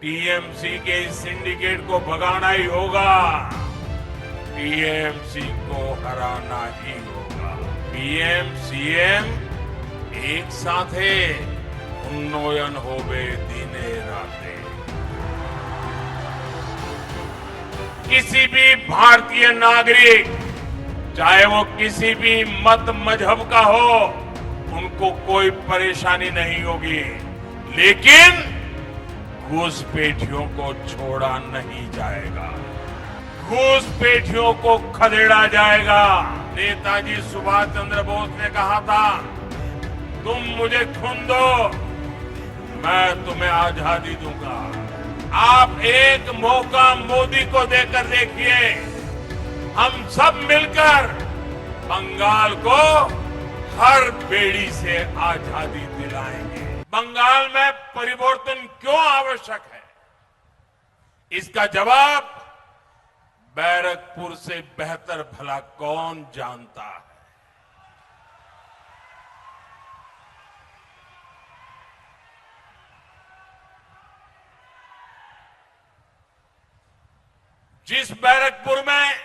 TMC के इस syndicate को भगाना ही होगा। टीएमसी को हराना ही होगा। पीएम सीएम एक साथे उन्नयन होवे दिने राते। किसी भी भारतीय नागरिक, चाहे वो किसी भी मत मजहब का हो, उनको कोई परेशानी नहीं होगी। लेकिन घुसपैठियों को छोड़ा नहीं जाएगा, घुसपैठियों को खदेड़ा जाएगा। नेताजी सुभाष चंद्र बोस ने कहा था, तुम मुझे खून दो, मैं तुम्हें आजादी दूंगा। आप एक मौका मोदी को देकर देखिए, हम सब मिलकर बंगाल को हर बेड़ी से आजादी दिलाएंगे। बंगाल में परिवर्तन क्यों आवश्यक है, इसका जवाब बैरकपुर से बेहतर भला कौन जानता है। जिस बैरकपुर में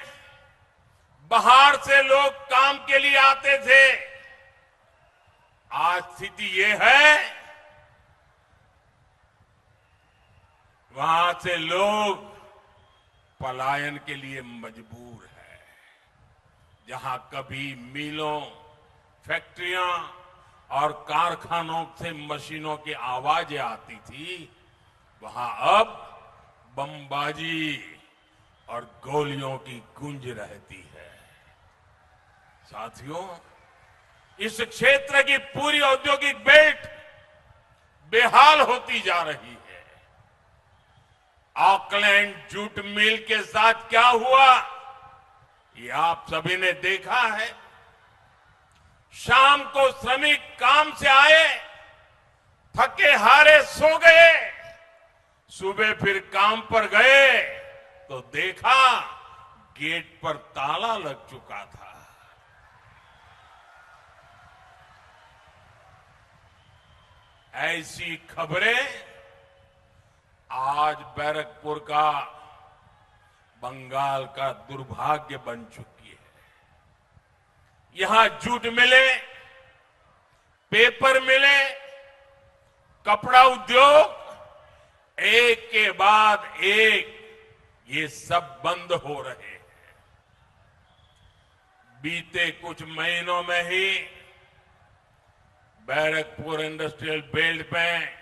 बाहर से लोग काम के लिए आते थे, आज स्थिति ये है, वहां से लोग पलायन के लिए मजबूर है। जहां कभी मिलों, फैक्ट्रियां और कारखानों से मशीनों की आवाजें आती थी, वहां अब बमबाजी और गोलियों की गूंज रहती है। साथियों, इस क्षेत्र की पूरी औद्योगिक बेल्ट बेहाल होती जा रही है। ऑकलैंड जूट मिल के साथ क्या हुआ, ये आप सभी ने देखा है। शाम को श्रमिक काम से आए, थके हारे सो गए, सुबह फिर काम पर गए तो देखा गेट पर ताला लग चुका था। ऐसी खबरें आज बैरकपुर का, बंगाल का दुर्भाग्य बन चुकी है। यहां जूट मिले, पेपर मिले, कपड़ा उद्योग, एक के बाद एक ये सब बंद हो रहे हैं। बीते कुछ महीनों में ही बैरकपुर इंडस्ट्रियल बेल्ट में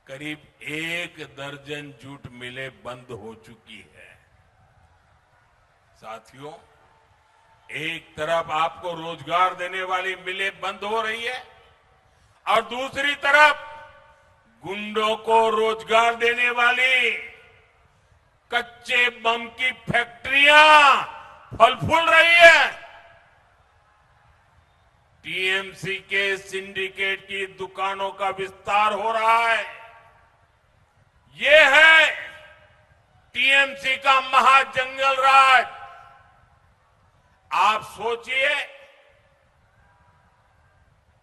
करीब 1 दर्जन जूट मिलें बंद हो चुकी है। साथियों, एक तरफ आपको रोजगार देने वाली मिलें बंद हो रही है और दूसरी तरफ गुंडों को रोजगार देने वाली कच्चे बम की फैक्ट्रियां फल फूल रही है। टीएमसी के सिंडिकेट की दुकानों का विस्तार हो रहा है। ये है टीएमसी का महाजंगल राज। आप सोचिए,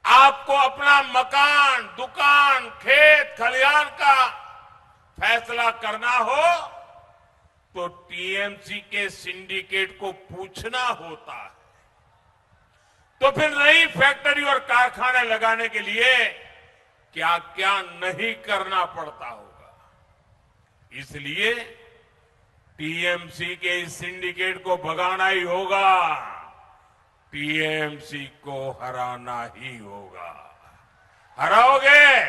आपको अपना मकान, दुकान, खेत खलिहान का फैसला करना हो तो टीएमसी के सिंडिकेट को पूछना होता है। तो फिर नई फैक्ट्री और कारखाने लगाने के लिए क्या क्या नहीं करना पड़ता होगा। इसलिए टीएमसी के इस सिंडिकेट को भगाना ही होगा, टीएमसी को हराना ही होगा। हराओगे,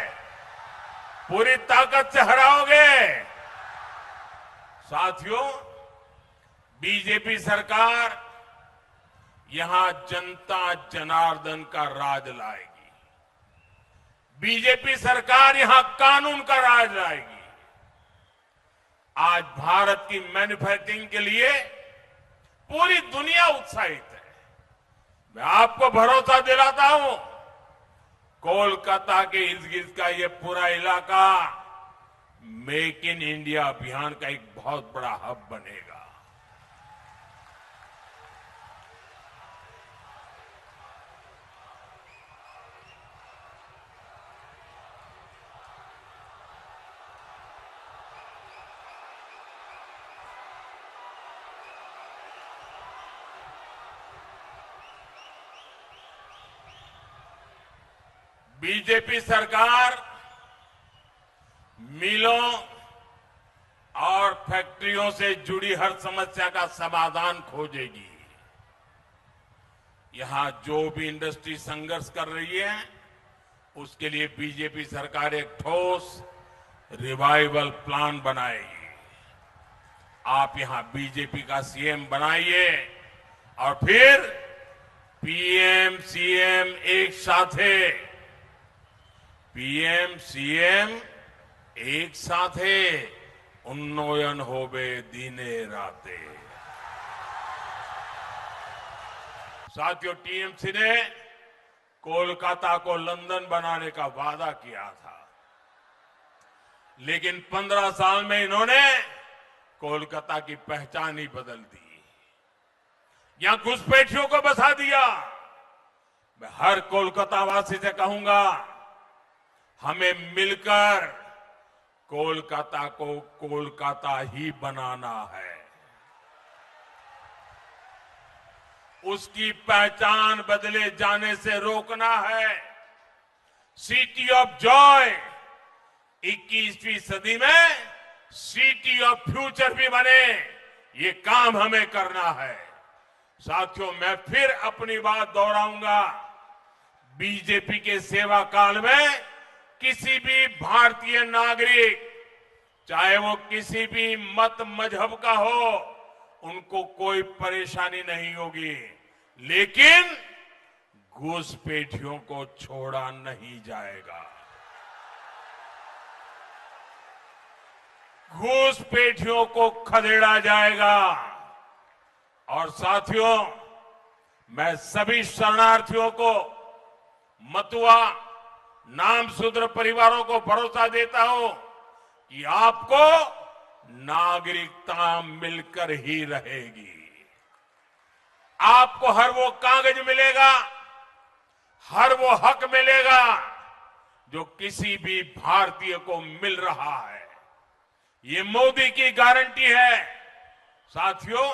पूरी ताकत से हराओगे। साथियों, बीजेपी सरकार यहां जनता जनार्दन का राज लाएगी। बीजेपी सरकार यहां कानून का राज लाएगी। आज भारत की मैन्युफैक्चरिंग के लिए पूरी दुनिया उत्साहित है। मैं आपको भरोसा दिलाता हूं, कोलकाता के इर्द गिर्द का ये पूरा इलाका मेक इन इंडिया अभियान का एक बहुत बड़ा हब बनेगा। बीजेपी सरकार मिलों और फैक्ट्रियों से जुड़ी हर समस्या का समाधान खोजेगी। यहां जो भी इंडस्ट्री संघर्ष कर रही है, उसके लिए बीजेपी सरकार एक ठोस रिवाइवल प्लान बनाएगी। आप यहां बीजेपी का सीएम बनाइए और फिर पीएम सीएम एक साथे, पीएम सीएम एक साथे उन्नयन होवे दिने राते। साथियों, टीएमसी ने कोलकाता को लंदन बनाने का वादा किया था, लेकिन 15 साल में इन्होंने कोलकाता की पहचान ही बदल दी। यहां घुसपैठियों को बसा दिया। मैं हर कोलकाता वासी से कहूंगा, हमें मिलकर कोलकाता को कोलकाता ही बनाना है। उसकी पहचान बदले जाने से रोकना है। सिटी ऑफ जॉय 21वीं सदी में सिटी ऑफ फ्यूचर भी बने, ये काम हमें करना है। साथियों, मैं फिर अपनी बात दोहराऊंगा। बीजेपी के सेवा काल में किसी भी भारतीय नागरिक, चाहे वो किसी भी मत मजहब का हो, उनको कोई परेशानी नहीं होगी, लेकिन घुसपैठियों को छोड़ा नहीं जाएगा। घुसपैठियों को खदेड़ा जाएगा। और साथियों, मैं सभी शरणार्थियों को, मतुआ, नामशूद्र परिवारों को भरोसा देता हूं कि आपको नागरिकता मिलकर ही रहेगी। आपको हर वो कागज मिलेगा, हर वो हक मिलेगा जो किसी भी भारतीय को मिल रहा है। ये मोदी की गारंटी है। साथियों,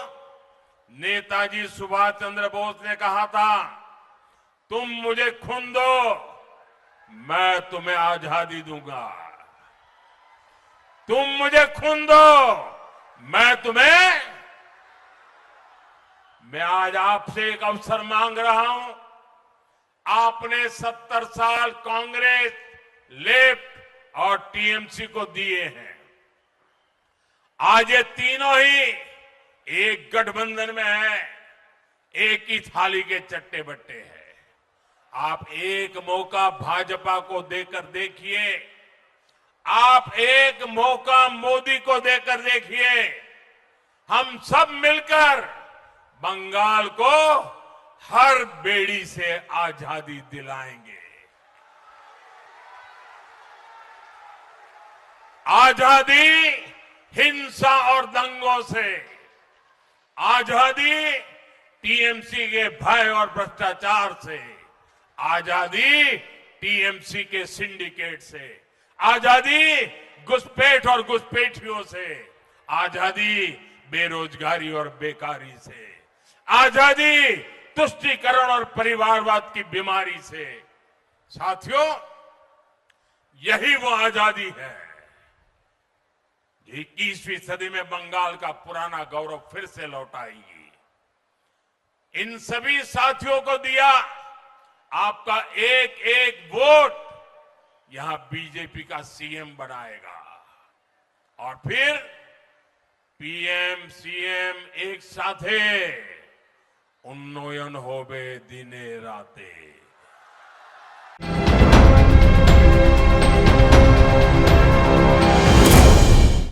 नेताजी सुभाष चंद्र बोस ने कहा था, तुम मुझे खून दो, मैं तुम्हें आजादी दूंगा। तुम मुझे खून दो, मैं आज आपसे एक अवसर मांग रहा हूं। आपने 70 साल कांग्रेस, लेफ्ट और टीएमसी को दिए हैं। आज ये तीनों ही एक गठबंधन में है, एक ही थाली के चट्टे बट्टे हैं। आप एक मौका भाजपा को देकर देखिए, आप एक मौका मोदी को देकर देखिए। हम सब मिलकर बंगाल को हर बेड़ी से आजादी दिलाएंगे। आजादी हिंसा और दंगों से, आजादी टीएमसी के भय और भ्रष्टाचार से, आजादी टीएमसी के सिंडिकेट से, आजादी घुसपैठ और घुसपैठियों से, आजादी बेरोजगारी और बेकारी से, आजादी तुष्टीकरण और परिवारवाद की बीमारी से। साथियों, यही वो आजादी है। 21वीं सदी में बंगाल का पुराना गौरव फिर से लौटाएगी। इन सभी साथियों को दिया आपका एक एक वोट यहां बीजेपी का सीएम बनाएगा। और फिर पीएम सीएम एक साथे उन्नयन होवे दिने राते।